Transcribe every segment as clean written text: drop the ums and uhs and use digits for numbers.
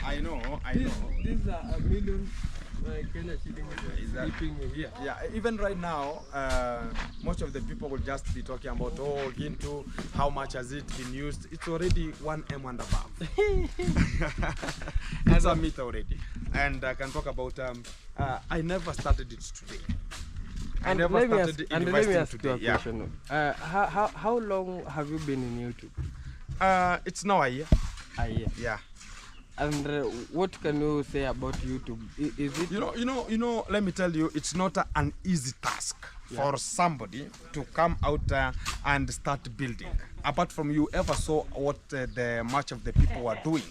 I know. These are a million Kenya shillings sleeping here. Yeah, even right now, most of the people will just be talking about, oh, Gintu, how much has it been used? It's already 1M and above. It's a myth already. And I can talk about, I never started it today. I never started investing today. Yeah. How long have you been in YouTube? It's now a year. A year. Yeah. And what can you say about YouTube? Is it? You know. Let me tell you, it's not an easy task for somebody to come out and start building. Apart from you ever saw what the much of the people were doing,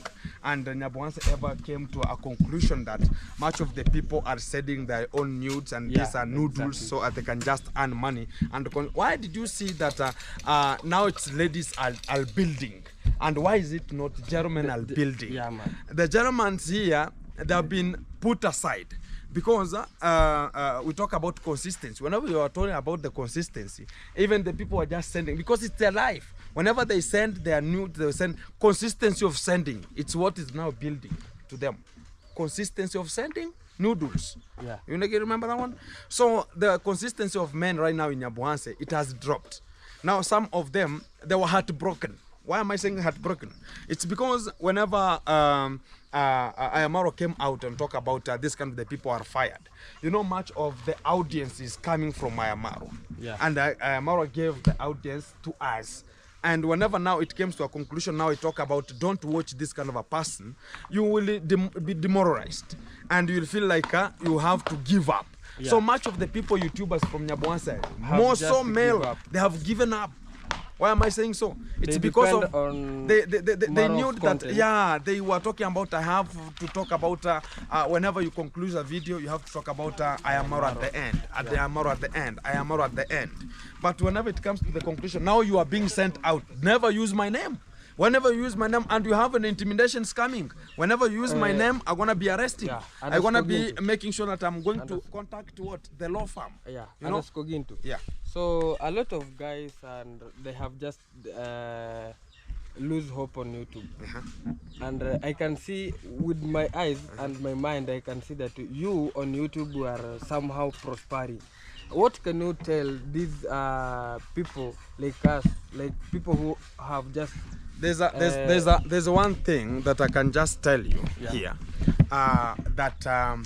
and Nyabuanse ever came to a conclusion that much of the people are selling their own nudes and these are noodles so that they can just earn money. And why did you see that now it's ladies are building? And why is it not German are building? Yeah, man. The Germans here, they have been put aside because we talk about consistency. Whenever you are talking about the consistency, even the people are just sending because it's their life. Whenever they send their nude, they send consistency of sending. It's what is now building to them. Consistency of sending noodles. Yeah. You remember that one? So the consistency of men right now in Nyabuanse, it has dropped. Now some of them, they were heartbroken. Why am I saying heartbroken? It's because whenever Ayamaro came out and talked about this kind of the people are fired, you know, much of the audience is coming from Ayamaro. Yeah. And Ayamaro gave the audience to us. And whenever now it comes to a conclusion, now we talk about don't watch this kind of a person, you will be demoralized. And you'll feel like you have to give up. Yeah. So much of the people, YouTubers from Nyabuanse, more so male, they have given up. Why am I saying so? It's because of they knew that they were talking about I have to talk about whenever you conclude a video you have to talk about Ayamaro at the end, Ayamaro at the end, Ayamaro at the end. But whenever it comes to the conclusion, now you are being sent out. Never use my name. Whenever you use my name and you have an intimidation coming, whenever you use my name, I'm gonna be arresting. Yeah, I'm gonna be making sure that I'm going to contact the law firm. Yeah, you know? Yeah. So a lot of guys and they have just lose hope on YouTube. And I can see with my eyes and my mind, I can see that you on YouTube are somehow prospering. What can you tell these people like us, like people who have just there's one thing that I can just tell you here, that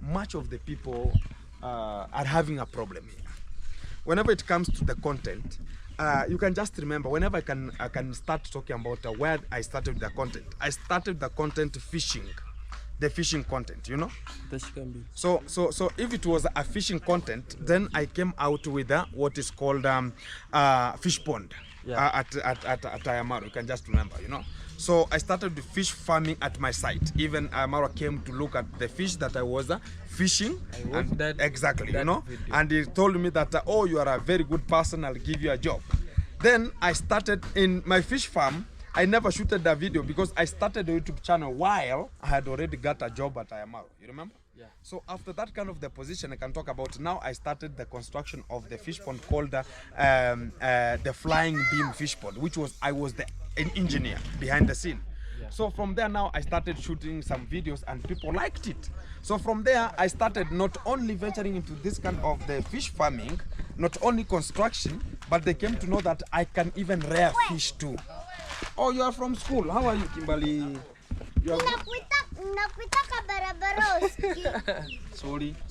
much of the people are having a problem here. Whenever it comes to the content, you can just remember, whenever I can start talking about where I started the content. I started the content fishing. The fishing content, you know. So if it was a fishing content, then I came out with what is called fish pond at Ayamaro. You can just remember, you know. So I started the fish farming at my site. Even Ayamaro came to look at the fish that I was fishing. Exactly, you know. Video. And he told me that oh, you are a very good person. I'll give you a job. Then I started in my fish farm. I never shooted the video because I started the YouTube channel while I had already got a job at Ayamaro. You remember? Yeah. So after that kind of the position, I can talk about now I started the construction of the fish pond called the flying beam fish pond, which was I was an engineer behind the scene. Yeah. So from there now I started shooting some videos and people liked it. So from there I started not only venturing into this kind of the fish farming, not only construction, but they came to know that I can even rear fish too. Oh, you are from school. How are you, Kimberly? Sorry.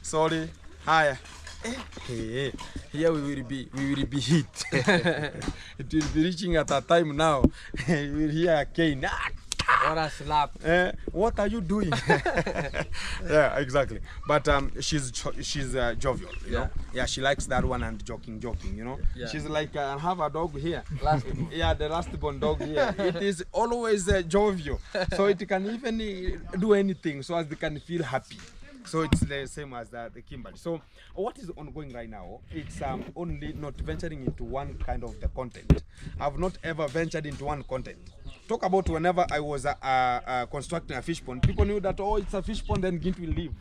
Sorry. Hi. Hey, here we will be hit. It will be reaching at a time now. You will hear a cane. Or a slap. What are you doing? Yeah, exactly. But she's jovial, you know. Yeah, she likes that one and joking, you know. Yeah. She's like I have a dog here. Yeah, the last born dog here. It is always jovial, so it can even do anything, so as they can feel happy. So it's the same as the Kimberly. So what is ongoing right now? It's only not venturing into one kind of the content. I've not ever ventured into one content. Talk about whenever I was constructing a fish pond, people knew that oh, it's a fish pond, then Gint will leave.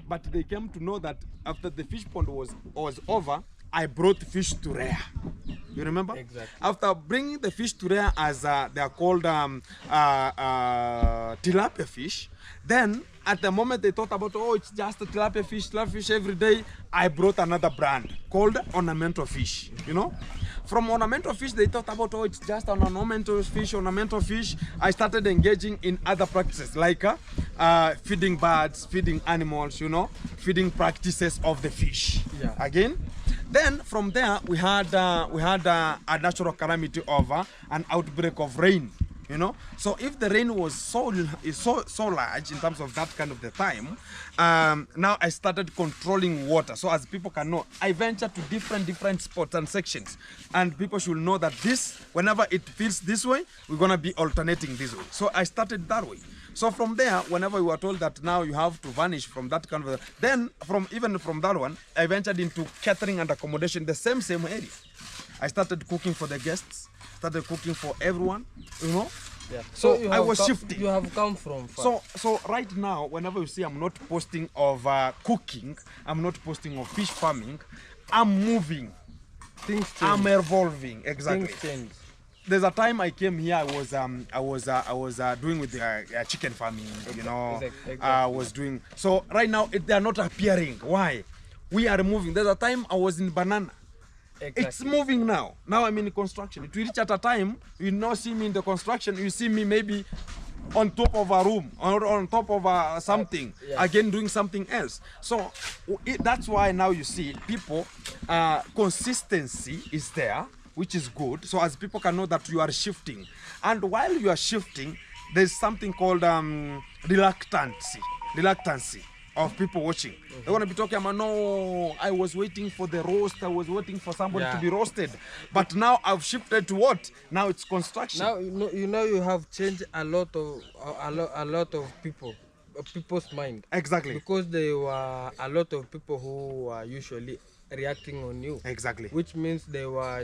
But they came to know that after the fish pond was over, I brought fish to rear. You remember? Exactly. After bringing the fish to there as they are called tilapia fish, then at the moment they thought about, oh, it's just a tilapia fish every day, I brought another brand called ornamental fish, you know? From ornamental fish, they thought about, oh, it's just an ornamental fish. I started engaging in other practices like feeding birds, feeding animals, you know, feeding practices of the fish. Yeah. Again, then from there we had a natural calamity of an outbreak of rain. You know, so if the rain was so large in terms of that kind of the time, now I started controlling water. So as people can know, I venture to different spots and sections, and people should know that this, whenever it feels this way, we're gonna be alternating this way. So I started that way. So from there, whenever we were told that now you have to vanish from that kind of, then even from that one, I ventured into catering and accommodation, the same area. I started cooking for the guests, started cooking for everyone, you know. Yeah. So I was shifting. You have come from far. So right now, whenever you see I'm not posting of cooking, I'm not posting of fish farming, I'm moving. Things change. I'm evolving. Exactly. Things change. There's a time I came here. I was doing with the chicken farming. You know, Exactly. I was doing. So right now they are not appearing. Why? We are moving. There's a time I was in banana. Exactly. It's moving now. Now I'm in construction. It will reach at a time you not see me in the construction. You see me maybe on top of a room or on top of something, again doing something else. So that's why now you see people, consistency is there, which is good. So as people can know that you are shifting, and while you are shifting, there's something called reluctancy of people watching. They want to be talking about, no, I was waiting for the roast, I was waiting for somebody to be roasted, but now I've shifted to what? Now it's construction. Now you have changed a lot of people's mind. Exactly. Because there were a lot of people who were usually reacting on you. Exactly. Which means they were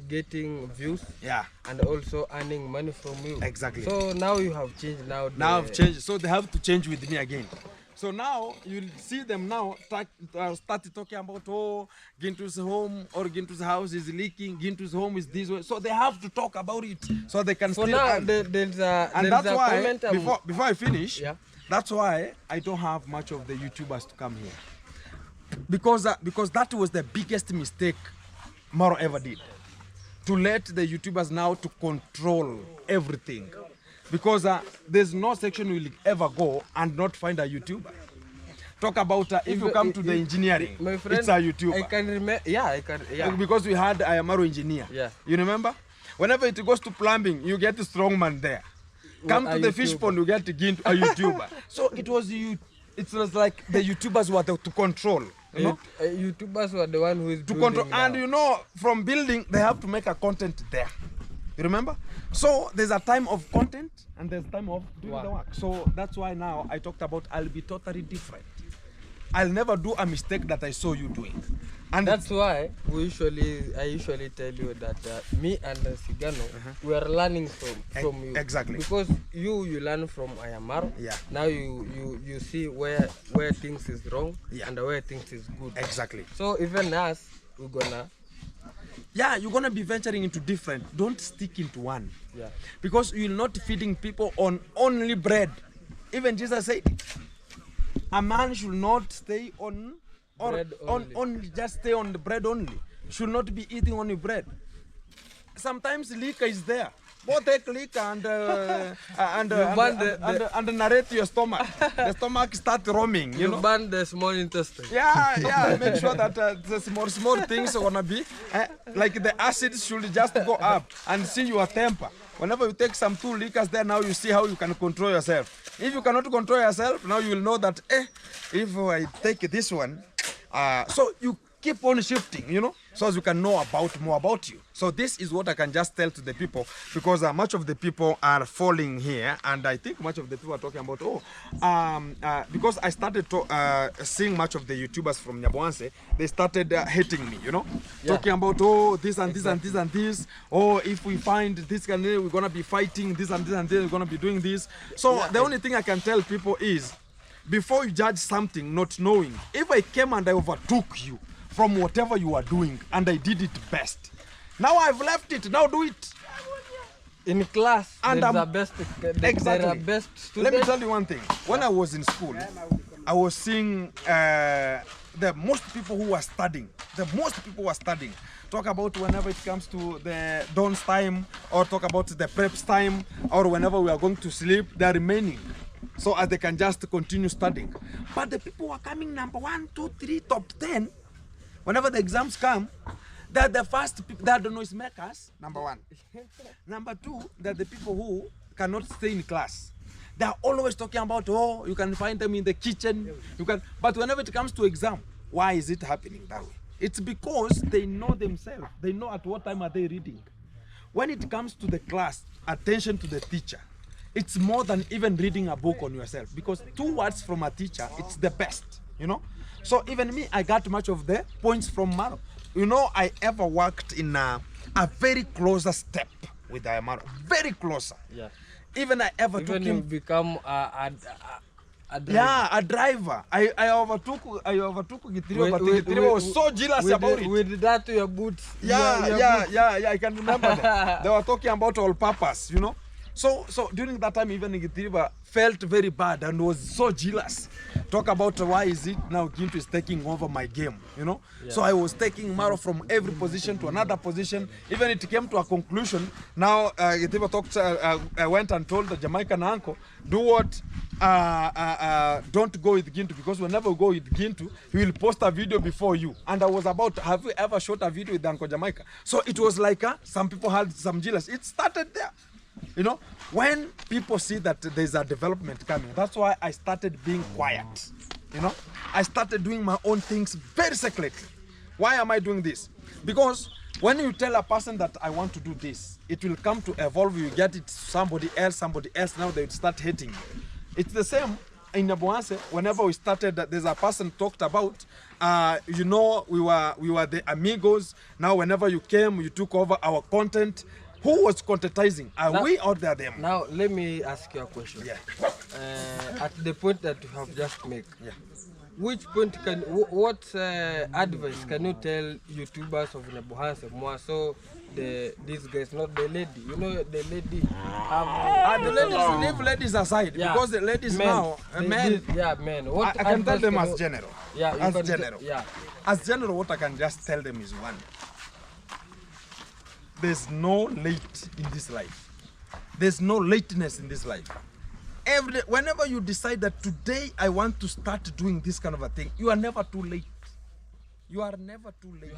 getting views. Yeah. And also earning money from you. Exactly. So now you have changed. Now I've changed. So they have to change with me again. So now you'll see them now start talking about, oh, Gintu's home or Gintu's house is leaking, Gintu's home is this way. So they have to talk about it so they can For still now, earn. there's a Why, comment before I finish, yeah. That's why I don't have much of the YouTubers to come here. Because that was the biggest mistake Maro ever did. To let the YouTubers now to control everything. Because there's no section you will ever go and not find a YouTuber. Talk about if you come to the engineering, my friend, it's a YouTuber. I can remember. Yeah, I can. Yeah. Because we had a Maro engineer. Yeah. You remember? Whenever it goes to plumbing, you get a strongman there. Come to the fish pond, you get a YouTuber. So it was like the YouTubers were to control. You know? YouTubers were the one who is to control, now. and you know, from building they have to make a content there. You remember? So there's a time of content and there's time of doing the work. So that's why now I talked about I'll be totally different. I'll never do a mistake that I saw you doing. And that's why I usually tell you that me and Sigano, we are learning from you. Exactly. Because you learn from Ayamaro. Yeah. Now you see where things is wrong and where things is good. Exactly. So even us, we're gonna. Yeah, you're gonna be venturing into different. Don't stick into one. Yeah. Because you're not feeding people on only bread. Even Jesus said, a man should not stay on bread only. Just stay on the bread only. Should not be eating only bread. Sometimes liquor is there. Both take liquor and narrate your stomach. The stomach start roaming. You know? Burn the small intestine. Yeah. Make sure that the small things are gonna be like the acids should just go up and see your temper. Whenever you take some 2 liquors there, now you see how you can control yourself. If you cannot control yourself, now you will know that if I take this one, so you keep on shifting, you know, so as you can know more about you. So this is what I can just tell to the people, because much of the people are falling here, and I think much of the people are talking about, because I started seeing much of the YouTubers from Nyaboanse, they started hating me, you know, talking about, this and this and this and this, if we find this, we're gonna be fighting this and this and this, we're gonna be doing this. So the only thing I can tell people is, before you judge something not knowing, if I came and I overtook you from whatever you are doing and I did it best, Now I've left it. Now do it. In class, And there's I'm- a best, Exactly. there are best Let students. me tell you one thing. When I was in school, I was seeing the most people who were studying. Talk about whenever it comes to the dawn's time, or talk about the preps time, or whenever we are going to sleep, they are remaining. So as they can just continue studying. But the people who are coming number 1, 2, 3, top 10, whenever the exams come, they're the first people, they're the noisemakers, number 1. Number 2, they're the people who cannot stay in class. They're always talking about, oh, you can find them in the kitchen, but whenever it comes to exam, why is it happening that way? It's because they know themselves. They know at what time are they reading. When it comes to the class, attention to the teacher, it's more than even reading a book on yourself, because 2 words from a teacher, it's the best, you know? So even me, I got much of the points from Maro. You know, I ever worked in a very closer step with Maro, very closer. Yeah. Even I ever took Even you him. become a driver. Yeah, a driver. I overtook Gitiriwa, but Gitiriwa was so jealous about it. With that your boots. Yeah, I can remember them. They were talking about all purpose, you know. So during that time, even Gitiriwa felt very bad and was so jealous. Talk about why is it now Gintu is taking over my game, you know. Yeah. So I was taking Maro from every position to another position. Even it came to a conclusion. Now Gitiriwa went and told the Jamaican uncle, do what? Don't go with Gintu, because whenever you go with Gintu, he will post a video before you. And I was about, have you ever shot a video with Uncle Jamaica? So it was like some people had some jealous. It started there. You know, when people see that there's a development coming, that's why I started being quiet. You know, I started doing my own things very secretly. Why am I doing this? Because when you tell a person that I want to do this, it will come to evolve. You get it somebody else, now they will start hating you. It's the same in Nyabuanse. Whenever we started, there's a person talked about, you know, we were the amigos. Now whenever you came, you took over our content. Who was contentizing? Are we or they are them? Now let me ask you a question. Yeah. At the point that you have just made, Yeah. which point what advice can you tell YouTubers of Nyabuhanse more so these guys, not the lady? You know, the lady have The ladies, should leave ladies aside, Yeah. because the ladies Men. now, men. Men. What I can tell advice them can as you- general. Yeah, you as can general. Yeah. As general, what I can just tell them is one. There's no late in this life. There's no lateness in this life. Every day, whenever you decide that today I want to start doing this kind of a thing, you are never too late. You are never too late. You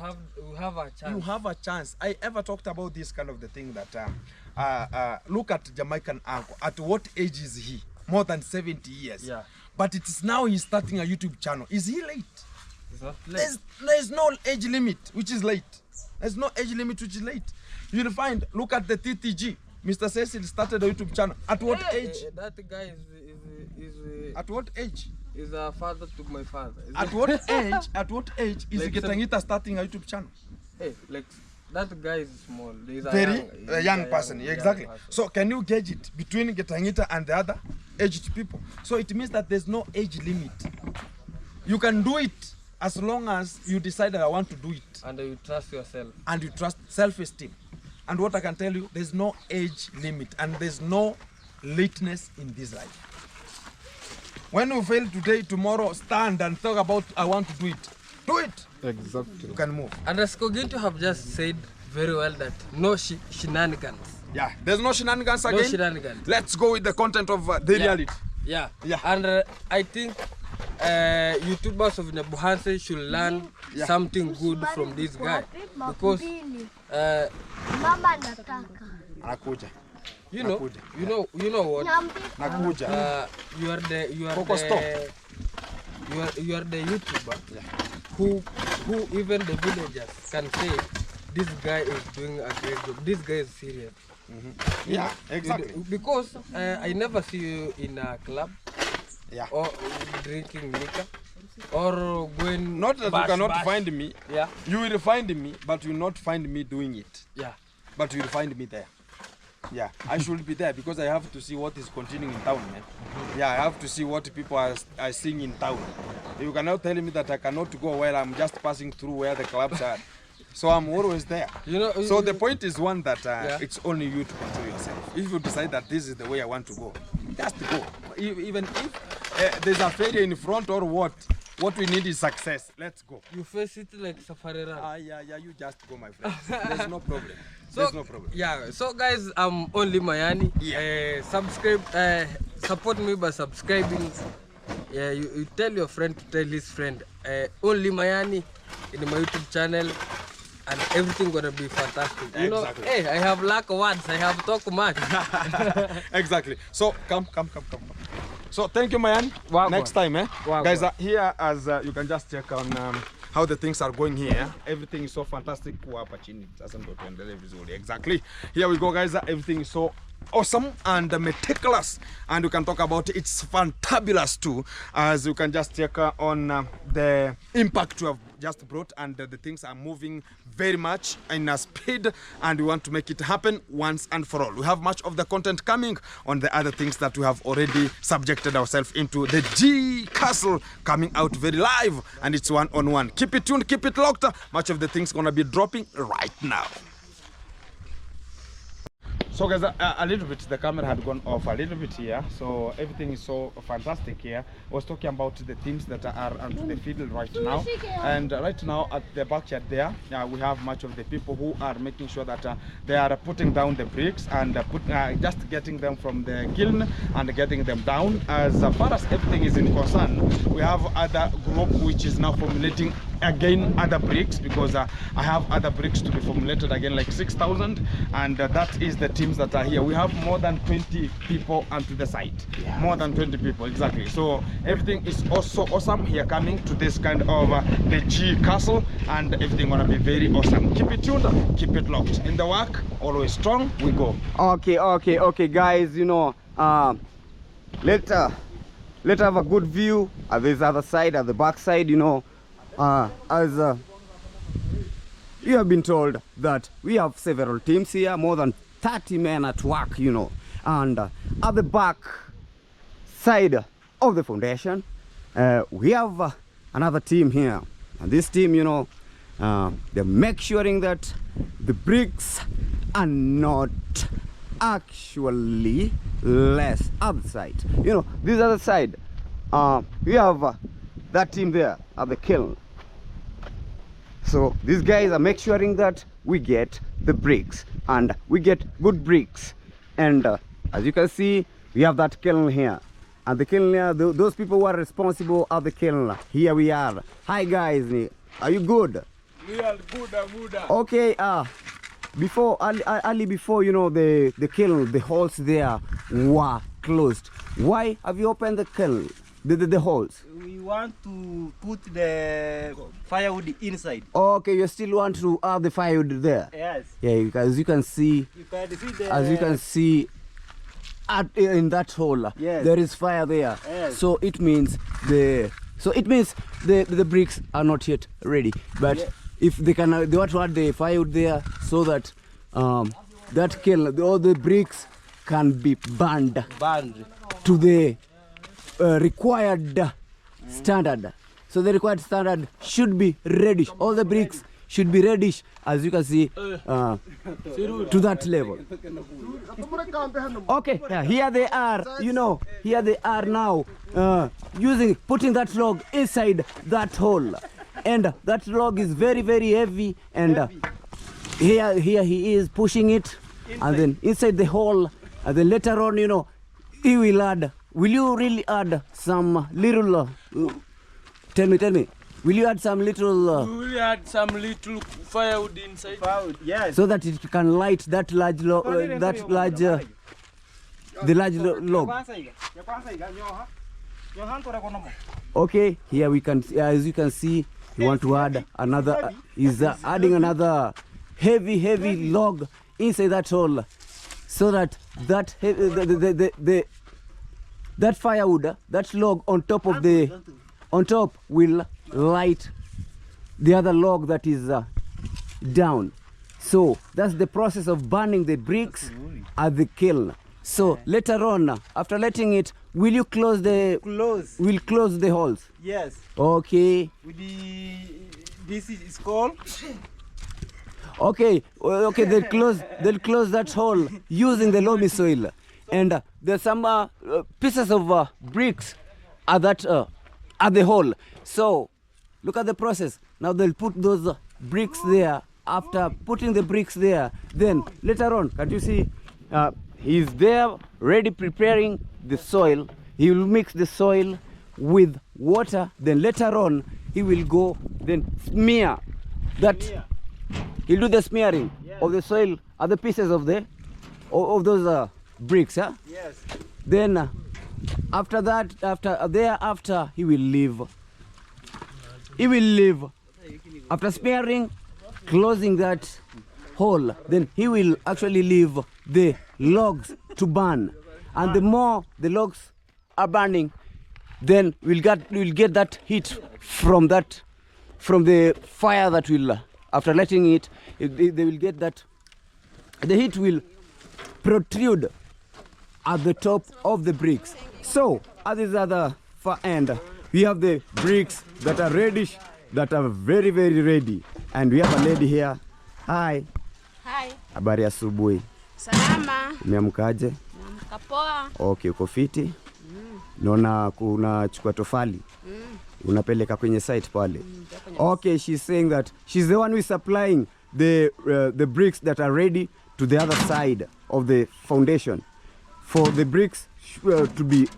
have a chance. You have a chance. I ever talked about this kind of the thing that look at Jamaican uncle. At what age is he? More than 70 years. Yeah. But it is now he's starting a YouTube channel. Is he late? It's not late. There's no age limit which is late. There's no age limit which is late. You'll find, look at the TTG. Mr. Cecil started a YouTube channel. At what age? That guy is At what age? is a father to my father. At what age? At what age is Like Getangita starting a YouTube channel? Hey, like that guy is small. He's a Very young, young person. Yeah, exactly. young person. So can you gauge it between Getangita and the other aged people? So it means that there's no age limit. You can do it as long as you decide that I want to do it, And you trust yourself. and you trust self-esteem. And what I can tell you, there's no age limit and there's no lateness in this life. When you fail today, tomorrow stand and talk about I want to do it. Do it. Exactly. You can move. And as Koginto have just said very well that no shenanigans. Yeah. There's no shenanigans No again. shenanigans. Let's go with the content of the reality. Yeah. Yeah. And I think YouTubers of Nyabuhanse should learn something good from this guy, because Mama nataka. Anakuja. you know what, Nakuja. you are Coco stop. the YouTuber who even the villagers can say this guy is doing a great job. This guy is serious. Yeah, exactly. Because I never see you in a club Yeah. or drinking liquor or going. Not that you bash, cannot bash. find me. Yeah, You will find me, but you will not find me doing it. yeah. But you will find me there. Yeah, I should be there because I have to see what is continuing in town, man. Yeah, I have to see what people are seeing in town. You cannot tell me that I cannot go while I'm just passing through where the clubs are. So I'm always there. You know. So the point is one that Yeah. it's only you to control yourself. If you decide that this is the way I want to go, just go. Even if there's a failure in front or what we need is success. Let's go. You face it like safari run. Yeah, you just go, my friend. There's no problem. So, There's no problem. Yeah, so guys, I'm only Mayani. Yeah. Subscribe, support me by subscribing. Yeah, you tell your friend to tell his friend. Only Mayani in my YouTube channel, and everything gonna be fantastic. You know, Exactly. hey, I have lack of words. I have talk much. Exactly. So come. So thank you, Mayan. Wagwan. Next time, Wagwan. guys, here as you can just check on how the things are going here. Everything is so fantastic. Exactly. Here we go, guys. Everything is so awesome and meticulous, and we can talk about it's fantabulous too, as you can just check on the impact we have just brought, and the things are moving very much in a speed, and we want to make it happen once and for all. We have much of the content coming on the other things that we have already subjected ourselves into. The G Castle coming out very live, and it's one-on-one. Keep it tuned, keep it locked. Much of the things gonna be dropping right now. So guys, a little bit, the camera had gone off a little bit here, so everything is so fantastic here. I was talking about the teams that are onto the field right now, and right now at the backyard there, we have much of the people who are making sure that they are putting down the bricks and just getting them from the kiln and getting them down. As far as everything is in concern, we have other group which is now formulating again other bricks, because I have other bricks to be formulated again, like 6,000, and that is the teams that are here. We have more than 20 people onto the site. Yeah. More than 20 people, exactly. So everything is also awesome here coming to this kind of the G Castle, and everything gonna be very awesome. Keep it tuned, keep it locked. In the work, always strong, we go. Okay, guys, you know, let's have a good view at this other side, at the back side, you know. As you have been told that we have several teams here, more than 30 men at work, you know, and at the back side of the foundation we have another team here, and this team, you know, they're making sure that the bricks are not actually less outside. You know, this other side we have that team there at the kiln. So these guys are making sure that we get the bricks, and we get good bricks. And as you can see, we have that kiln here, and the kiln here, those people who are responsible at the kiln, here we are. Hi guys, are you good? We are good. Okay, before early before, you know, the kiln, the holes there were closed. Why have you opened the kiln, the holes? We want to put the firewood inside. Okay, you still want to have the firewood there? Yes. Yeah, as you can see, as you can see in that hole, yes, there is fire there. Yes. So it means the bricks are not yet ready. But yes, if they want to add the firewood there, so that that kiln, all the bricks can be burned to the required standard. So the required standard should be reddish. All the bricks should be reddish, as you can see, to that level. Okay, yeah, here they are. You know, here they are now, putting that log inside that hole, and that log is very, very heavy. And here he is pushing it, and then inside the hole, and then later on, you know, he will add. Will you really add some little? Tell me. Will you add some little? We will add some little firewood inside. Firewood, yes. So that it can light that large log, the large log. Okay, here we can, as you can see, you want to add another. Is adding another heavy log inside that hole, so that that firewood, that log on top of will light the other log that is down. So that's the process of burning the bricks at the kiln. So later on, after letting it, will you close the Will close the holes? Yes. Okay. This is called Okay, okay, they'll close that hole using the loamy soil. And there's some pieces of bricks at that at the hole. So look at the process. Now they'll put those bricks there. After putting the bricks there, then later on, can't you see? He's there ready preparing the soil. He will mix the soil with water. Then later on, he will go then smear that. He'll do the smearing of the soil, other pieces of the of those bricks. Yeah. Yes. Then after that, after he will leave. He will leave after smearing, closing that hole. Then he will actually leave the logs to burn, and the more the logs are burning, then we'll get that heat from the fire that will after lighting it, they will get that the heat will protrude at the top of the bricks. So at this other far end, we have the bricks that are reddish, that are very ready, and we have a lady here. Hi. Hi. Habari ya asubuhi. Salama. Umeamkaje? Naamka poa. Okay, uko fiti? Naona kuna chukua tofali. Unapeleka kwenye site pale. Okay, she's saying that she's the one who is supplying the bricks that are ready to the other side of the foundation for the bricks to be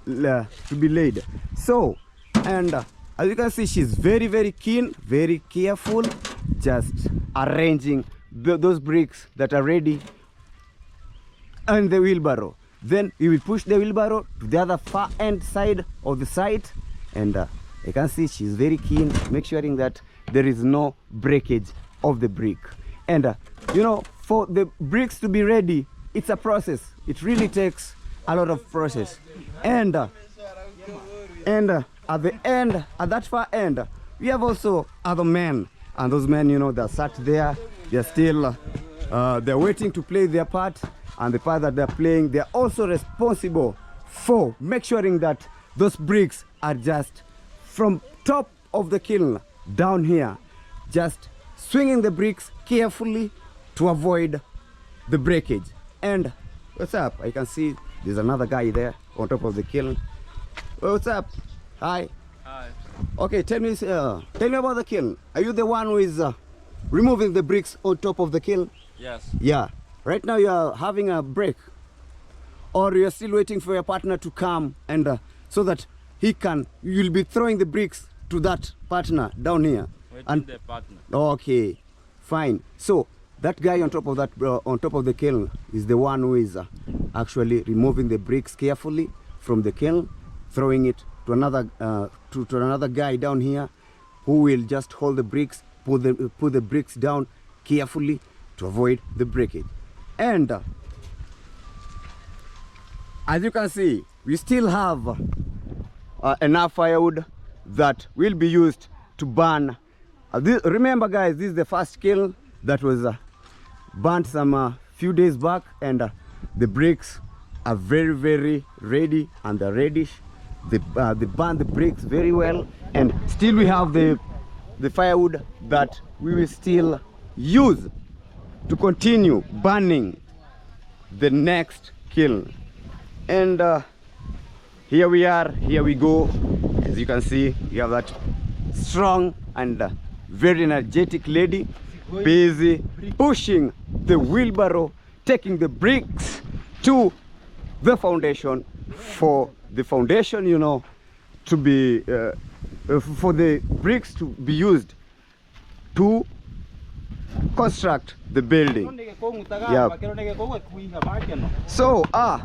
laid. So, and as you can see, she's very keen, very careful, just arranging those bricks that are ready on the wheelbarrow. Then we will push the wheelbarrow to the other far end side of the site, and you can see she's very keen, make sure that there is no breakage of the brick. And you know, for the bricks to be ready, it's a process. It really takes a lot of process. And at the end, at that far end, we have also other men, and those men, you know, they're sat there, they're still they're waiting to play their part, and the part that they're playing, they're also responsible for make sure that those bricks are just from top of the kiln down here, just swinging the bricks carefully to avoid the breakage. And what's up? I can see there's another guy there on top of the kiln. Well, what's up? Hi. Hi. Okay, tell me about the kiln. Are you the one who is removing the bricks on top of the kiln? Yes. Yeah. Right now you are having a break, or you are still waiting for your partner to come, and so that you'll be throwing the bricks to that partner down here. Waiting the partner. Okay, fine. So that guy on top of that on top of the kiln is the one who is actually removing the bricks carefully from the kiln, throwing it to another to another guy down here, who will just hold the bricks, put the bricks down carefully to avoid the breakage. And as you can see, we still have enough firewood that will be used to burn. Remember guys, this is the first kiln that was burnt some few days back, and the bricks are very ready, and they're reddish. They burn the bricks very well, and still we have the firewood that we will still use to continue burning the next kiln. And here we are, here we go. As you can see, we have that strong and very energetic lady busy pushing the wheelbarrow, taking the bricks to the foundation, for the foundation, you know, to be for the bricks to be used to construct the building. Yeah. So oh,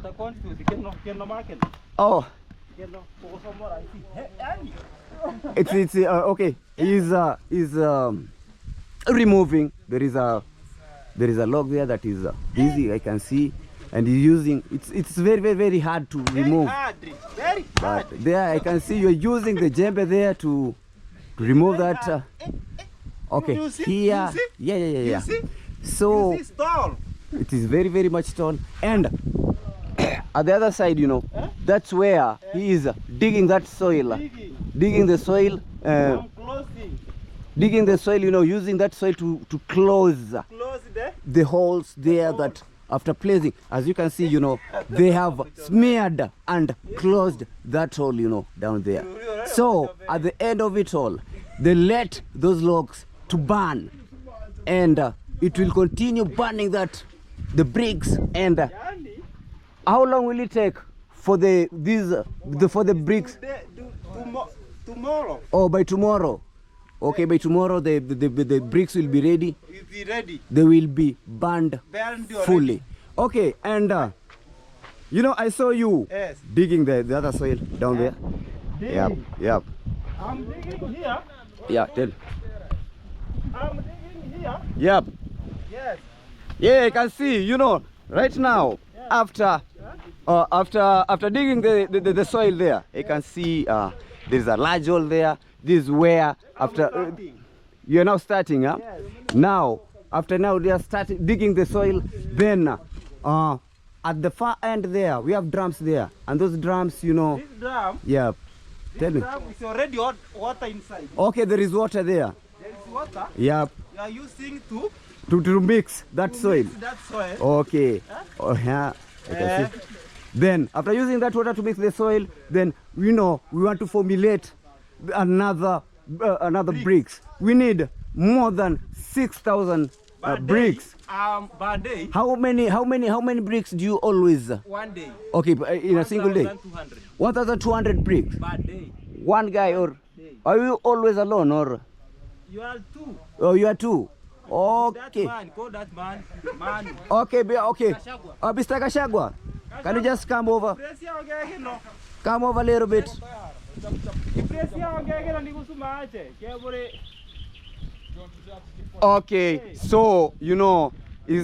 it's okay. He's removing. There is a log there that is busy, I can see, and he's using. It's very hard to remove. But there I can see you're using the djembe there to remove that. Okay, here, yeah. So it is very much tall, and at the other side, you know, that's where he is digging that soil, digging the soil, you know, using that soil to close the holes there that after placing, as you can see, you know, they have smeared and closed that hole, you know, down there. So at the end of it all, they let those logs to burn, and it will continue burning the bricks. And how long will it take for the bricks? Tomorrow. Oh, by tomorrow. Okay, by tomorrow the bricks will be ready. Will be ready. They will be burned Burned fully. Okay, and you know, I saw you Yes. digging the other soil down there. Yep. I'm digging here. Yeah, tell. I'm digging here. Yep. Yes. Yeah, I can see, you know, right now, after digging the soil there, I can see there's a large hole there. This is where after you're now starting, huh? Yes. Now, after now they are starting digging the soil. Then at the far end there, we have drums there, and those drums, you know. This drum. Yeah. Tell me. Drum is already hot water inside. Okay, there is water there. There is water. Yep. You are using to To mix that soil. mix that soil. Okay. Oh yeah. I can see. Then after using that water to mix the soil, then you know we want to formulate another bricks. We need more than 6,000 bricks. Per day. How many bricks do you always? 1 day. Okay, in a single day. 1,200 1,200 bricks. per day. One guy, or are you always alone, or You are two. oh, you are two? That Okay. man, call that man. Man. Okay, okay. Kashagwa. Mr. Kashagwa, can you just come over? Press here again, no. Come over a little bit. Press here again, and you go to my Kebore. Okay, so you know, he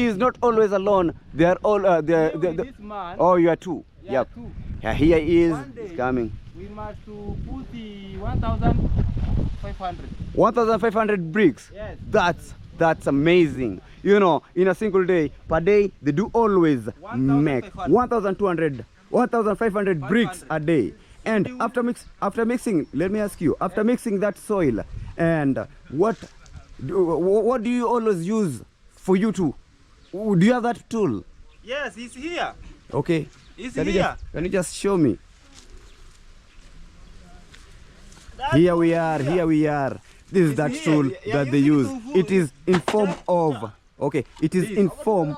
is not always alone. They are all This man. oh, you are two. Yeah, Yep. two. Yeah, here he is. One day. He's coming. We must to put the 1,500. 1,500 bricks. Yes. That's amazing. You know, in a single day, per day, they do always make 1,500. 1,500 bricks a day. And after mixing, let me ask you, after mixing that soil, and what do you always use for you to? Do you have that tool? Yes, he's here. Okay. He's Can here. you just show me? Here we are. This is It's that here. tool You are that they using use. it to It is in form of. Okay. It is in form.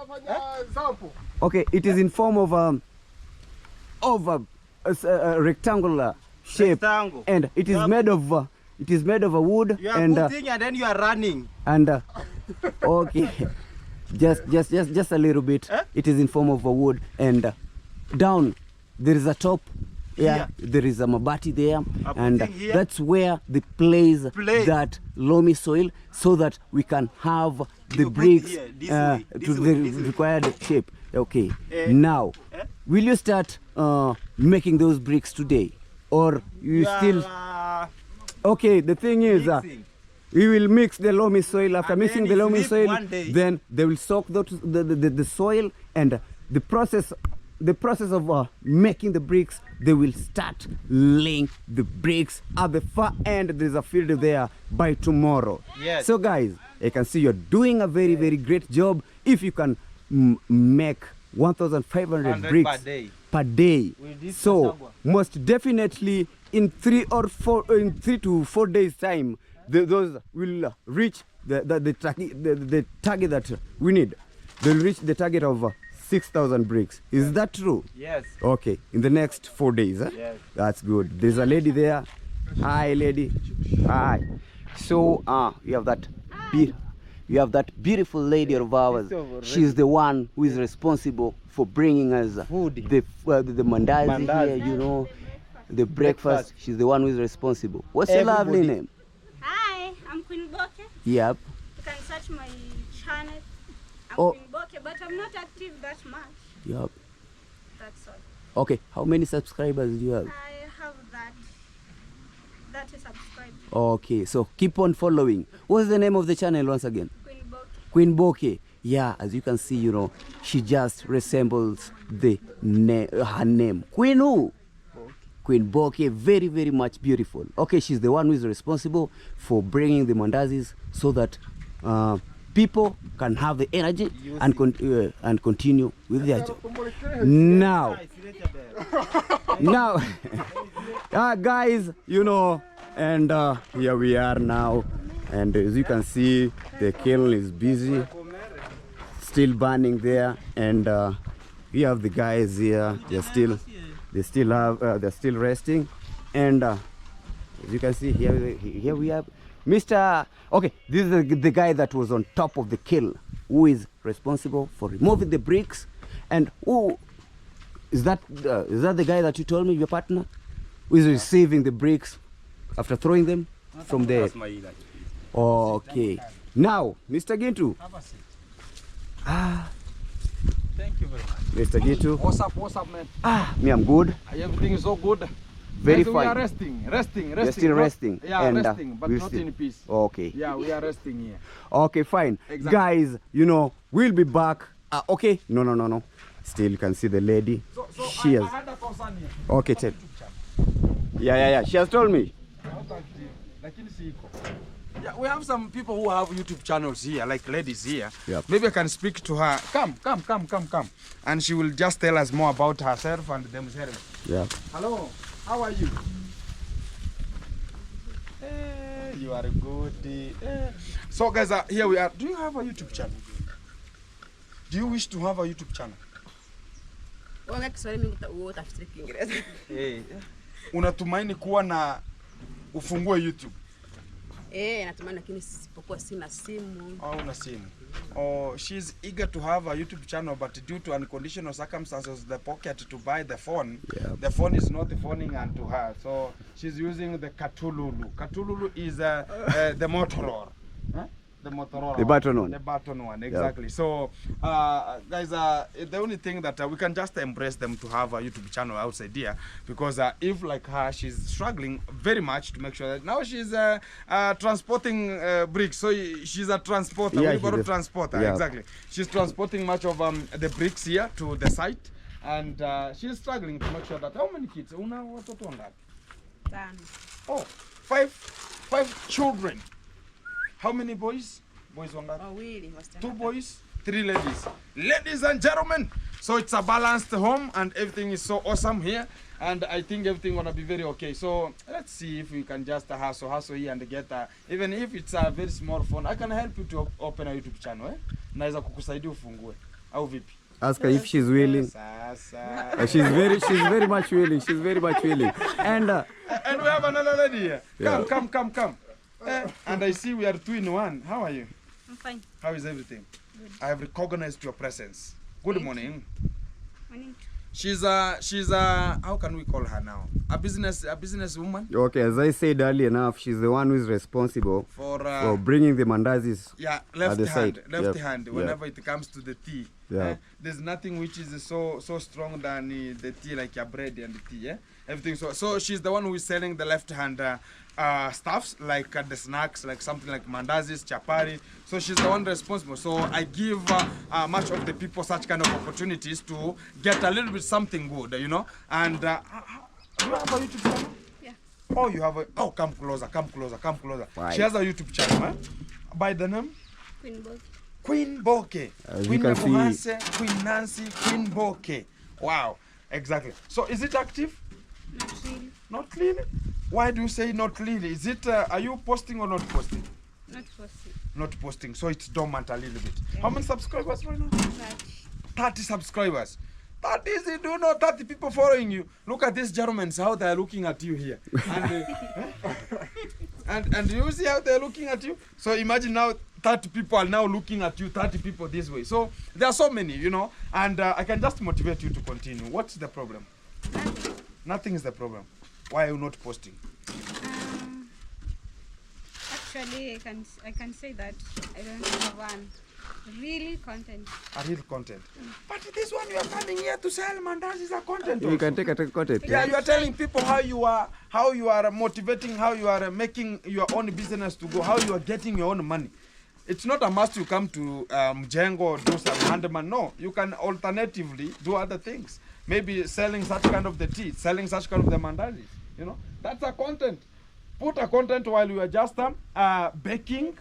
Okay. It is in form of a rectangular shape, Rectangle. and it is made of. It is made of a wood, You are and putting and then you are running. okay, just a little bit. Eh? It is in form of a wood, and down there is a top. Yeah, Here. there is a mabati there, I'm and putting here. that's where they place Place. that loamy soil, so that we can have the put bricks here, this way, to this the way, this way. required shape. Okay, Eh. now Eh? will you start making those bricks today, or you still? Okay, the thing is, mixing. we will mix the loamy soil. After And mixing then the it loamy sleep soil, one day. then they will soak the soil, and the process of making the bricks, they will start laying the bricks at the far end. There's a field there by tomorrow. Yes. So guys, I can see you're doing a very, very great job. If you can make 1,500 100 bricks per day. per day, With this so Kashagwa. most definitely in 3 to 4 days time, those will reach the target that we need. They'll reach the target of 6,000 bricks. Is that true? Yes. Okay, in the next 4 days. Yes. That's good. There's a lady there. Hi, lady. Hi. So you have that beautiful lady of ours. She's the one who is responsible for bringing us Food. the mandazi Mandazi. here, you know, the breakfast. She's the one who is responsible. What's your lovely Everybody. name? Hi, I'm Queen Boke. Yep. You can search my channel. I'm Oh. Queen Boke, but I'm not active that much. Yep. That's all. Okay. How many subscribers do you have? I have that is subscribed. Okay. So keep on following. What's the name of the channel once again? Queen Boke. Queen Boke. Yeah, as you can see, you know, she just resembles her name. Queen who? Queen Boke, very, very much beautiful. Okay, she's the one who is responsible for bringing the mandazis so that people can have the energy and continue with their job. Now, guys, you know, and here we are now, and as you can see, the kiln is busy, still burning there, and we have the guys here. They're still resting, and as you can see here we have Mr. Okay, this is the guy that was on top of the kiln, who is responsible for removing the bricks, and who is that? Is that the guy that you told me, your partner, who is receiving the bricks after throwing them from there? Okay. Now, Mr. Gintu. Thank you very much. Mr. Gintu. What's up, man? Me, I'm good. Everything is so good. Very Guys, fine. We are resting. You're still resting? Yeah, and, resting, but not in peace. Okay. Yeah, we are resting here. Okay, fine. Exactly. Guys, you know, we'll be back. Okay. No. Still, you can see the lady. So She I has. had a concern here. Okay, tell. Yeah. She has told me. Yeah, we have some people who have YouTube channels here, like ladies here. Yep. Maybe I can speak to her. Come. And she will just tell us more about herself and themselves. Yeah. Hello, how are you? You are good. So guys, here we are. Do you have a YouTube channel? Do you wish to have a YouTube channel? Unatumaini kuwa na ufungue YouTube? Natumai lakini sipokuwa sina simu. Oh, una simu. Oh, she's eager to have a YouTube channel, but due to unconditional circumstances, the pocket to buy the phone, the phone is not phoning unto her. So she's using the Katululu. Katululu is the Motorola. Huh? The Motorola. The button one. The button one, exactly. Yep. So, guys, the only thing that we can just embrace them to have a YouTube channel outside here, because if like her, she's struggling very much to make sure that now she's transporting bricks. So she's a transporter. Yeah, We got a transporter, yeah. exactly. She's transporting much of the bricks here to the site, and she's struggling to make sure that. How many kids? Una watoto wangapi? Oh, five children. How many boys? Boys wangapi? 2 boys, 3 ladies. Ladies and gentlemen, so it's a balanced home and everything is so awesome here, and I think everything gonna be very okay. So let's see if we can just hustle here and get even if it's a very small phone, I can help you to open a YouTube channel. Naweza kukusaidia ufungue au vipi? Ask her if she's willing. Sasa. She's very much willing. She's very much willing. And we have another lady here. Yeah. Come. And I see we are 2 in 1. How are you? I'm fine. How is everything? Good. I have recognized your presence. Good morning. Morning. She's a how can we call her now? A business woman okay, as I said earlier enough, she's the one who is responsible for bringing the mandazis. yeah, at left the hand, side. left Yep. hand. Yep. Whenever it comes to the tea, Yeah. there's nothing which is so strong than the tea, like your bread and the tea. Everything. So she's the one who is selling the left hand stuffs, like the snacks, like something like mandazis, chapari. So she's the one responsible. So I give much of the people such kind of opportunities to get a little bit something good, you know. And do you have a YouTube channel? Yeah. Oh, you have a. Oh, come closer. Right. She has a YouTube channel, by the name Queen Book. Queen Boke. As Queen you can see- Nebuhase, Queen Nancy, Queen Boke. Wow, exactly. So is it active? Not really. Not really? Why do you say not really? Is it, are you posting or not posting? Not possible. Not posting, so it's dormant a little bit. How many subscribers right now? But 30 subscribers. That is, you do know 30 people following you. Look at these gentlemen, how they are looking at you here. And you see how they are looking at you? So imagine now 30 people are now looking at you, 30 people this way. So there are so many, you know, and I can just motivate you to continue. What's the problem? nothing. Nothing is the problem. Why are you not posting? Actually, I can say that I don't have one really content. A real content. But this one you are coming here to sell mandas is a content. You also. can take a content. Yeah, you are telling people how you are motivating, how you are making your own business to go, how you are getting your own money. It's not a must you come to Mjengo, do some handyman. No, you can alternatively do other things. Maybe selling such kind of the tea, selling such kind of the mandazis. You know, that's a content. Put a content while you are just baking.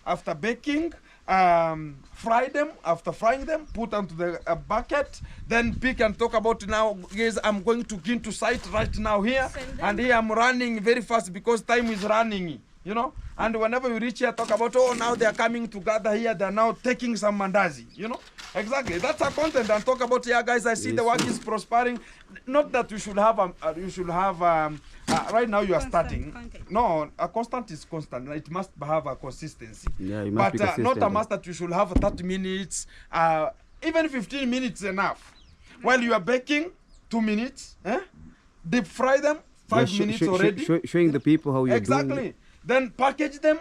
After baking, fry them. After frying them, put onto the bucket, then pick and talk about now. Guys, I'm going to Kiln to site right now here, and here I'm running very fast because time is running. You know, and whenever we reach here, talk about, oh, now they are coming together here, they are now taking some mandazi, you know. Exactly, that's our content. And talk about, yeah, guys, I see the work is prospering. Not that you should have right now you are Constant starting. content. No, a constant is constant. It must have a consistency. Yeah, you must But be consistent. not a must that you should have 30 minutes, even 15 minutes enough. While you are baking, 2 minutes, deep fry them, 5 minutes already. Showing the people how you're doing Exactly. it. Then package them.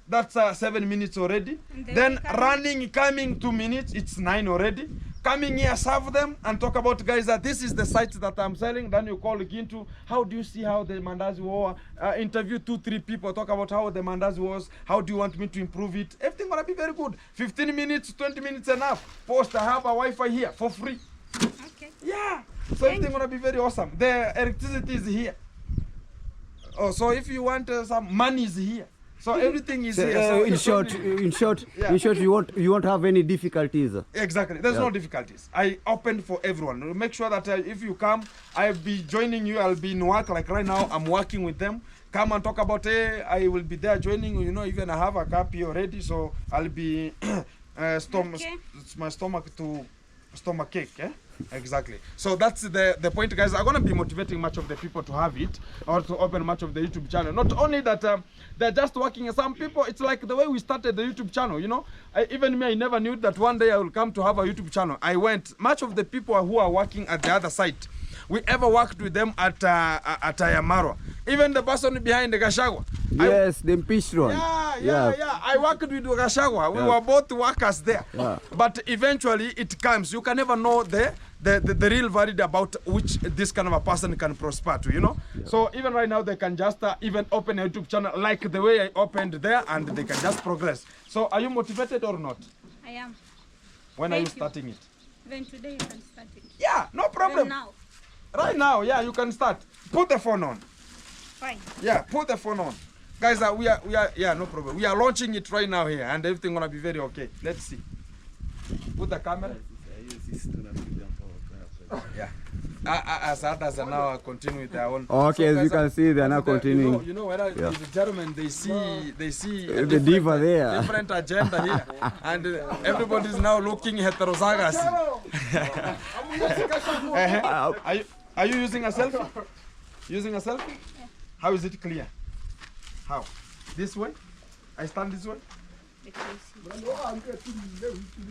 That's 7 minutes already. And Then we come- running, coming 2 minutes, it's 9 already. Coming here, serve them and talk about, guys, this is the site that I'm selling. Then you call Gintu. How do you see how the mandazi was? Interview 2-3 people, talk about how the mandazi was. How do you want me to improve it? Everything gonna be very good. 15 minutes, 20 minutes enough. Post, I have a Wi-Fi here for free. Okay. Yeah. So everything gonna be very awesome. The electricity is here. Oh, so if you want some money is here. So everything is So, here. So in short, Yeah. you won't have any difficulties. Exactly. There's Yeah. no difficulties. I opened for everyone. Make sure that if you come, I'll be joining you. I'll be in work. Like right now, I'm working with them. Come and talk about, hey, I will be there joining you. You know, even I have a copy already. So I'll be Okay. my stomach to stomach cake. Exactly. So that's the point, guys. I'm gonna be motivating much of the people to have it or to open much of the YouTube channel. Not only that, they're just working. Some people, it's like the way we started the YouTube channel. You know, even me, I never knew that one day I will come to have a YouTube channel. I went. Much of the people who are working at the other side, we ever worked with them at Ayamaro. Even the person behind the Gashagwa. Yes, the impeached one. Yeah. I worked with Gashagwa. We Yeah. were both workers there. Yeah. But eventually it comes. You can never know the real value about which this kind of a person can prosper to, you know. So even right now they can just even open a YouTube channel like the way I opened there, and they can just progress. So are you motivated or not? I am. When are you Thank you. starting it? Then today you can start it. Yeah, no Then problem. now. Right now, yeah, you can start. Put the phone on. Fine. Yeah, put the phone on. Guys, we are, yeah, no problem. We are launching it right now here, and everything gonna be very okay. Let's see. Put the camera. Yeah. As others are now continue with their own. Okay, as guys, you can see, they are now continuing. You know, when the gentlemen they see a The diva there. different agenda here, and everybody is now looking heterozygous. Are you using a selfie? Using a selfie? How is it clear? How? This way? I stand this way?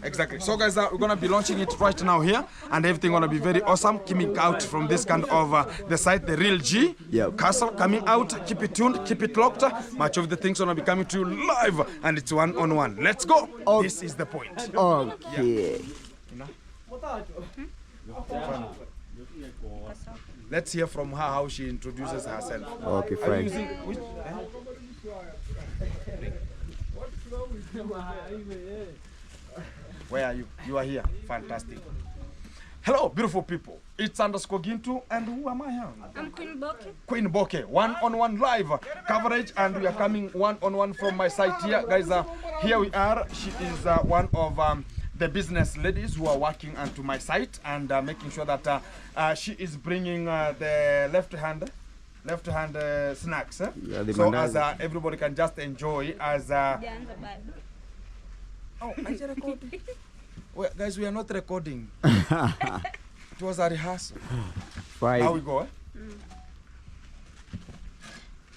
Exactly. So guys, we're gonna be launching it right now here, and everything gonna be very awesome. Coming out from this kind of the site, the real G castle coming out. Keep it tuned, keep it locked. Much of the things gonna be coming to you live, and it's 1-on-1. Let's go. Oh. This is the point. Okay. Let's hear from her how she introduces herself. Okay, Are you fine. using which? Where are you? You are here. Fantastic. Hello, beautiful people. It's underscore Gintu, and who am I here? I'm Queen Boke. Queen Boke, 1-on-1 live coverage, and we are coming 1-on-1 from my site here, guys. Here we are. She is one of the business ladies who are working onto my site and making sure that she is bringing the left hand snacks. Yeah, the so mandazi. as everybody can just enjoy as. Janza bado. Oh, I just recording. Well, guys, we are not recording. It was a rehearsal. Fine. How we go?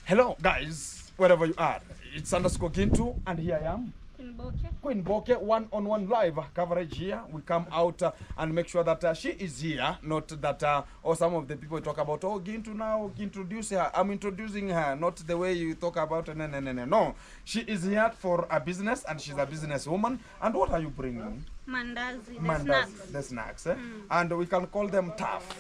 Hello, guys, wherever you are. It's underscore Gintu, and here I am. Queen Boke. Queen Boke, 1-on-1 live coverage here. We come out and make sure that she is here, not that, or some of the people talk about, oh, Gintu now, introduce her. I'm introducing her, not the way you talk about, no. She is here for a business, and she's a businesswoman. And what are you bringing? Mandazi. The Mandas, snacks. the snacks, and we can call them tough.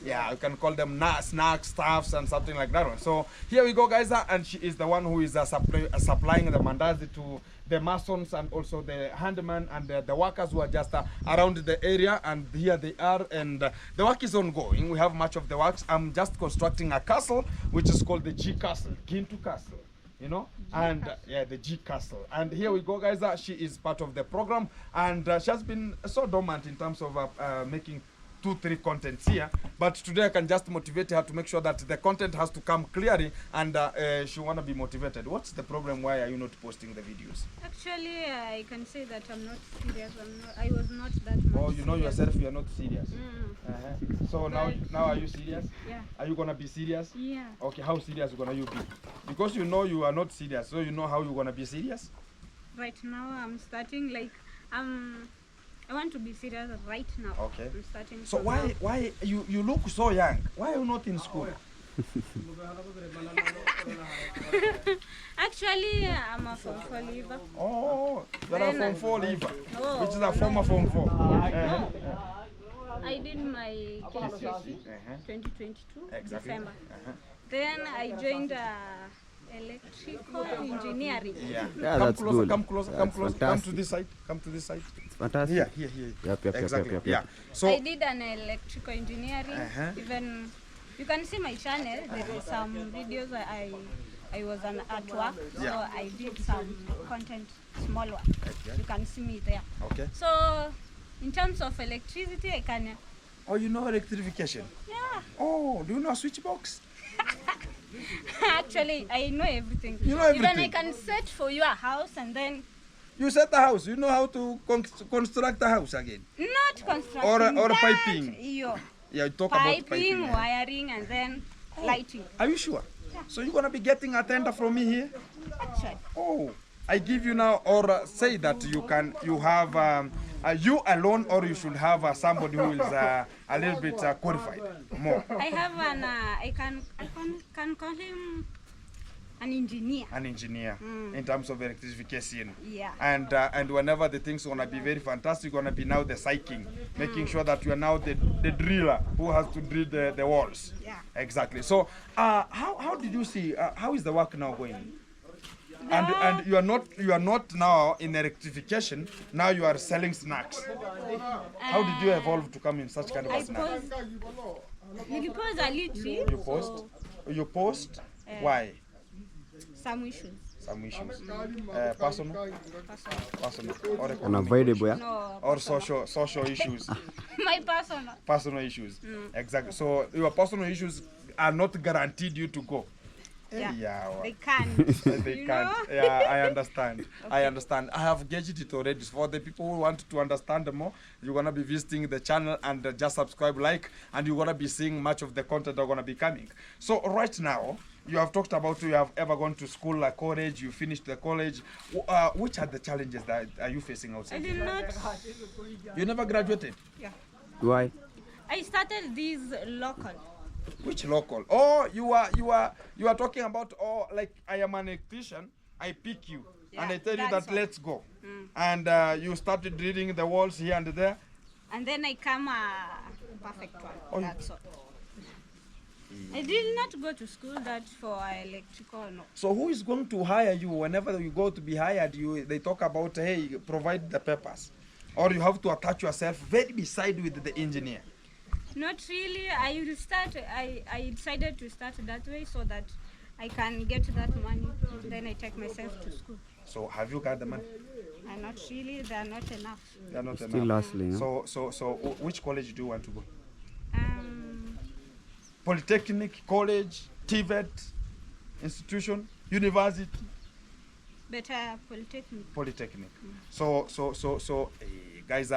Yeah, we can call them snacks, stuffs, and something like that one. So here we go, guys, and she is the one who is supplying the mandazi to the masons and also the handyman and the workers who are just around the area. And here they are, and the work is ongoing. We have much of the works. I'm just constructing a castle, which is called the G Castle, Gintu Castle. you know, and yeah, the G Castle. And here we go, guys. She is part of the program, and she has been so dormant in terms of making 2-3 contents here, but today I can just motivate her to make sure that the content has to come clearly, and she wanna be motivated. What's the problem? Why are you not posting the videos? Actually, I can say that I'm not serious. I was not that much. Oh, you know serious. yourself, you are not serious. So now But- are you serious? Yeah. Are you gonna be serious? Yeah. Okay, how serious gonna you be? Because you know you are not serious, so you know how you gonna be serious. Right now, I'm starting like I want to be serious right now. Okay. I'm starting. So from why you look so young? Why are you not in school? now. Actually, I'm a Form 4 leaver. Oh, you are a Then Form 4 leaver, No, which is a former Form 4. no. I did my KCSE 2022 Exactly. December. Then I joined electrical engineering. Yeah. Yeah, Come that's closer, good. come closer, come That's closer. Come to fantastic. this side. Come to this side. It's fantastic. Here. Yep. Exactly. Yeah. So I did an electrical engineering. Uh-huh. Even you can see my channel. There is some videos I was at work, so Yeah. I did some content, small one. You can see me there. okay. So in terms of electricity, I can. Oh, you know electrification? Yeah. Oh, do you know a switch box? Actually, I know everything. You know Even I everything? can set for you a house and then You set the house. You know how to construct the house again. not constructing. Or that, piping. Yeah. Yeah, you talk about Piping, piping. Yeah. wiring, and then lighting. Are you sure? So you're gonna be getting a tender from me here? Actually. Oh, I give you now, or say that you have you alone, or you should have somebody who is a little bit qualified more. I have I can call him an engineer. An engineer in terms of electrification. Yeah. And whenever the things gonna be very fantastic, gonna be now the psyching, making sure that you are now the driller who has to drill the walls. Yeah. Exactly. So how did you see how is the work now going? And you are not now in electrification. Now you are selling snacks. How did you evolve to come in such kind of a I snack? post. Nilipose a little. You post. You post. Why? Some issues. Some issues. Personal. Or economic. Unavoidable, yeah? No. Or social issues. My personal. Personal issues. Exactly. So your personal issues are not guaranteed you to go. Yeah. Yeah. Well, They can't. they you can't. know? Yeah, I understand. I understand. I have gauged it already. For the people who want to understand more, you're gonna be visiting the channel and just subscribe, like, and you're gonna be seeing much of the content that are gonna be coming. So right now, you have talked about you have ever gone to school, like college. You finished the college. Which are the challenges that are you facing I outside? did not. You never graduated. Yeah. Why? I started this local. Which local? Oh, you are talking about, oh, like I am an electrician. I pick you and Yeah, I tell you that's that all. let's go. And you started drilling the walls here and there. And then I come a perfect one. Oh, That's all. I did not go to school that for electrical, no. So who is going to hire you whenever you go to be hired? They talk about, hey, provide the papers, or you have to attach yourself very beside with the engineer. Not really. I will start. I decided to start that way so that I can get that money. Then I take myself to school. So have you got the money? And not really. They are not enough. They're not Still enough. hustling, huh? So which college do you want to go? Um, Polytechnic, college, TVET, institution, university? better polytechnic. Polytechnic. So guys,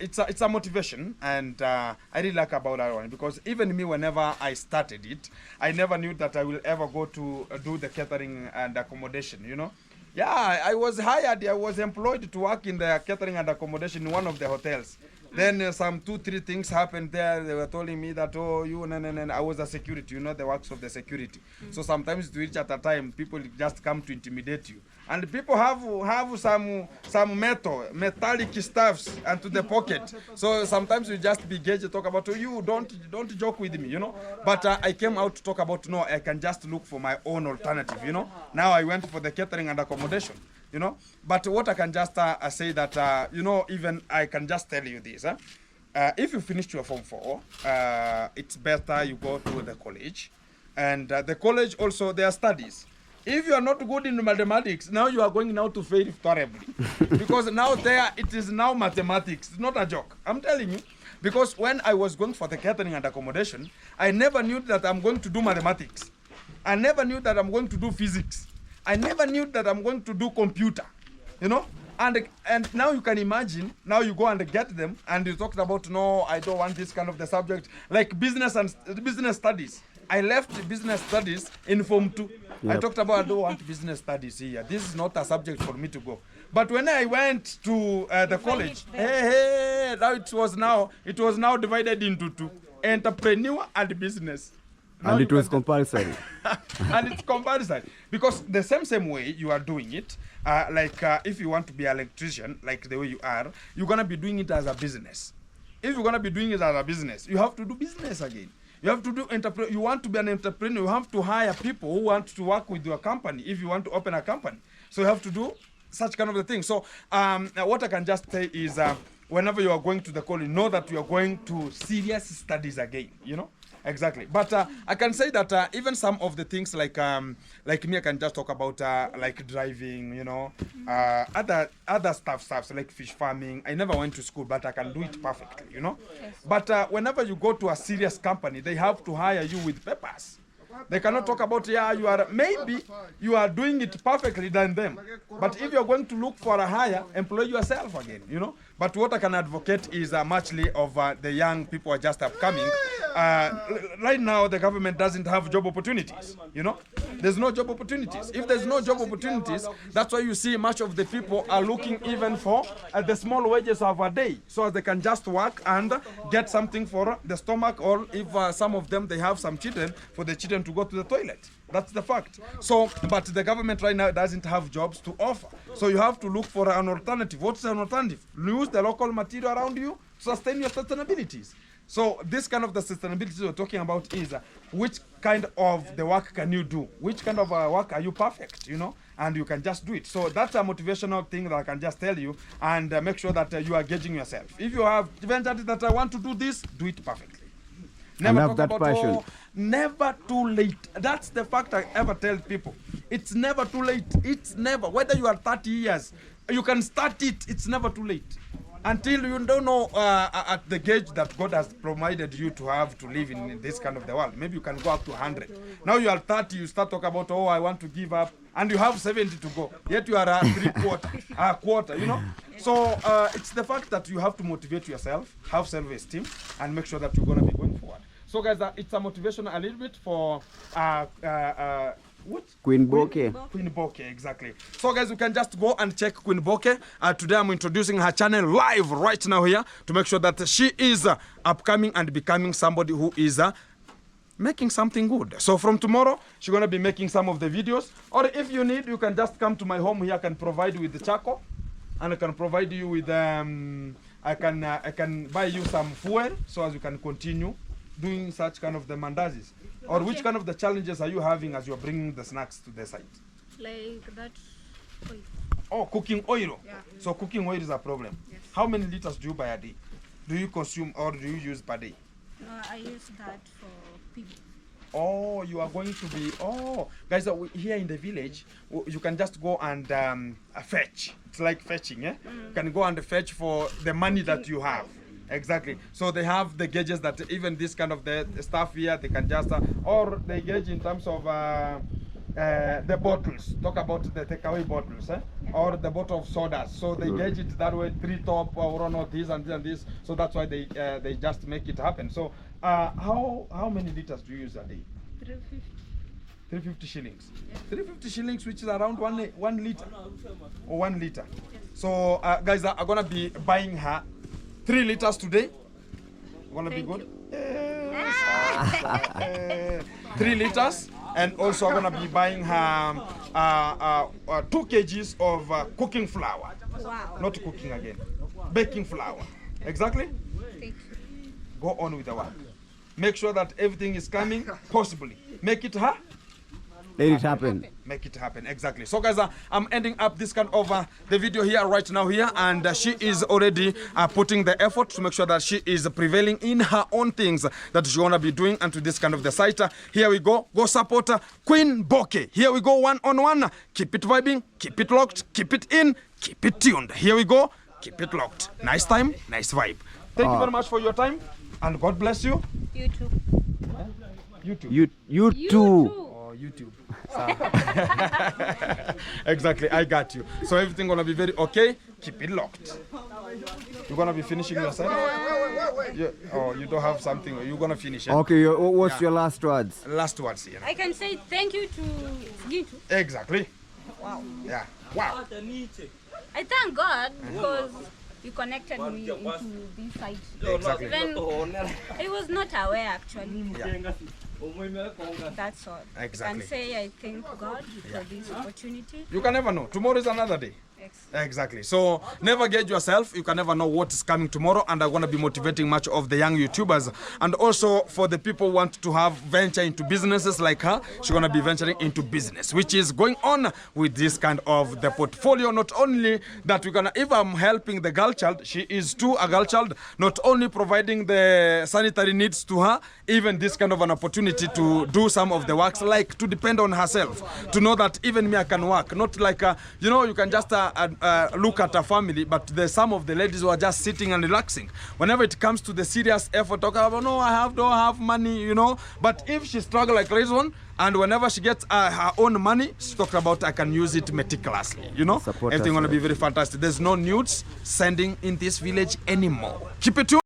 it's a motivation, and I really like about that one, because even me, whenever I started it, I never knew that I will ever go to do the catering and accommodation. You know, yeah, I was hired, I was employed to work in the catering and accommodation in one of the hotels. Then some 2-3 things happened there. They were telling me that, oh, no. I was a security, you know, the works of the security. So sometimes to reach at a time, people just come to intimidate you. And people have some metallic stuffs and to the pocket. So sometimes you just be gauge talk about, oh, you don't joke with me, you know. But I came out to talk about, no, I can just look for my own alternative, you know. Now I went for the catering and accommodation. You know, but what I can just say that, you know, even I can just tell you this. If you finished your Form 4, it's better you go to the college. And the college also, their studies. If you are not good in mathematics, now you are going now to fail terribly. Because now there, it is now mathematics. It's not a joke. I'm telling you. Because when I was going for the catering and accommodation, I never knew that I'm going to do mathematics. I never knew that I'm going to do physics. I never knew that I'm going to do computer. You know? And now you can imagine, now you go and get them, and you talked about, no, I don't want this kind of the subject, like business and business studies. I left business studies in Form 2. I talked about, I don't want business studies here. This is not a subject for me to go. But when I went to the college, now it was now divided into two, entrepreneur and business. Now And it was compulsory. And it's compulsory because the same way you are doing it, if you want to be an electrician, like the way you are, you're gonna be doing it as a business. If you're gonna be doing it as a business, you have to do business again. You have to do entrepreneur. You want to be an entrepreneur, you have to hire people who want to work with your company. If you want to open a company, so you have to do such kind of a thing. So what I can just say is, whenever you are going to the college, know that you are going to serious studies again. You know. Exactly, but I can say that even some of the things like me, I can just talk about like driving, you know, other stuffs like fish farming. I never went to school, but I can do it perfectly, you know. Yes. But whenever you go to a serious company, they have to hire you with papers. They cannot talk about, maybe you are doing it perfectly than them. But if you're going to look for a hire, employ yourself again, you know. But what I can advocate is muchly of the young people are just upcoming. Right now, the government doesn't have job opportunities, you know. There's no job opportunities. If there's no job opportunities, that's why you see much of the people are looking even for the small wages of a day, so they can just work and get something for the stomach, or if some of them, they have some children, for the children to go to the toilet. That's the fact. So, but the government right now doesn't have jobs to offer. So you have to look for an alternative. What's an alternative? Use the local material around you to sustain your sustainabilities. So this kind of the sustainability we're talking about is which kind of the work can you do? Which kind of work are you perfect, you know? And you can just do it. So that's a motivational thing that I can just tell you, and make sure that you are gauging yourself. If you have ventured that I want to do this, do it perfectly. Never talk about passion. Never too late. That's the fact I ever tell people. It's never too late. It's never. Whether you are 30 years, you can start it. It's never too late. Until you don't know at the gauge that God has provided you to have to live in this kind of the world. Maybe you can go up to 100. Now you are 30, you start talking about, oh, I want to give up. And you have 70 to go. Yet you are a quarter, you know. So it's the fact that you have to motivate yourself, have self-esteem, and make sure that you're going to be going forward. So guys, it's a motivation a little bit for what? Queen Bokeh. Queen Bokeh, exactly. So guys, you can just go and check Queen Bokeh. Today I'm introducing her channel live right now here to make sure that she is upcoming and becoming somebody who is making something good. So from tomorrow, she's going to be making some of the videos. Or if you need, you can just come to my home here. I can provide you with the charcoal, and I can provide you with I can buy you some fuel so as you can continue doing such kind of the mandazis. Or which kind of the challenges are you having as you're bringing the snacks to the site? Like that oil. Oh, cooking oil. Yeah. So cooking oil is a problem. Yes. How many liters do you buy a day? Do you consume or do you use per day? No, I use that for people. Oh, you are going to be, guys, here in the village, you can just go and fetch. It's like fetching, eh? You can go and fetch for the money that you have. Exactly. So they have the gauges that even this kind of the stuff here, they can just, or they gauge in terms of the bottles. Talk about the takeaway bottles, eh? Or the bottle of sodas. So they gauge it that way, 3 top, or no, this and this and this. So that's why they just make it happen. So how many liters do you use a day? 350. 350 shillings. Yeah. 350 shillings, which is around 1 liter. Or 1 liter. Yes. So guys are gonna be buying her 3 liters today. Wanna be good? Yes. 3 liters, and also I'm gonna be buying her 2 kgs of cooking flour. Wow. Not cooking again, baking flour. Exactly. Thank you. Go on with the work. Make sure that everything is coming possibly. Make it her Let it happen. Make it happen, exactly. So guys, I'm ending up this kind of the video here right now here, and she is already putting the effort to make sure that she is prevailing in her own things that she's gonna be doing and to this kind of the site. Here we go support Queen Bokeh. Here we go, one-on-one. Keep it vibing, keep it locked, keep it in, keep it tuned. Here we go, keep it locked. Nice time, nice vibe. Thank you very much for your time, and God bless you. You too. You too. YouTube. Exactly, I got you. So everything gonna be very okay. Keep it locked. You're gonna be finishing your side? Oh, you don't have something. You're gonna finish it. Okay, what's your last words? Last words here. I can say thank you to you too. Exactly. Wow. Yeah. Wow. I thank God because you connected me into this site. Exactly. Even I was not aware actually. Yeah. That's all. Exactly. I can say I thank God for this opportunity. You can never know. Tomorrow is another day. Exactly. So never gauge yourself. You can never know what is coming tomorrow, and I'm going to be motivating much of the young YouTubers. And also for the people who want to have venture into businesses like her, she's going to be venturing into business, which is going on with this kind of the portfolio. Not only that, we're going to, if I'm helping the girl child, she is too a girl child, not only providing the sanitary needs to her, even this kind of an opportunity to do some of the works, like to depend on herself, to know that even me I can work, not like you know, you can just look at a family, but there's some of the ladies who are just sitting and relaxing. Whenever it comes to the serious effort, talk about, no, don't have money, you know. But if she struggles like this one, and whenever she gets her own money, she talks about, I can use it meticulously, you know. Support Everything us, gonna be very fantastic. There's no nudes sending in this village anymore. Keep it tuned.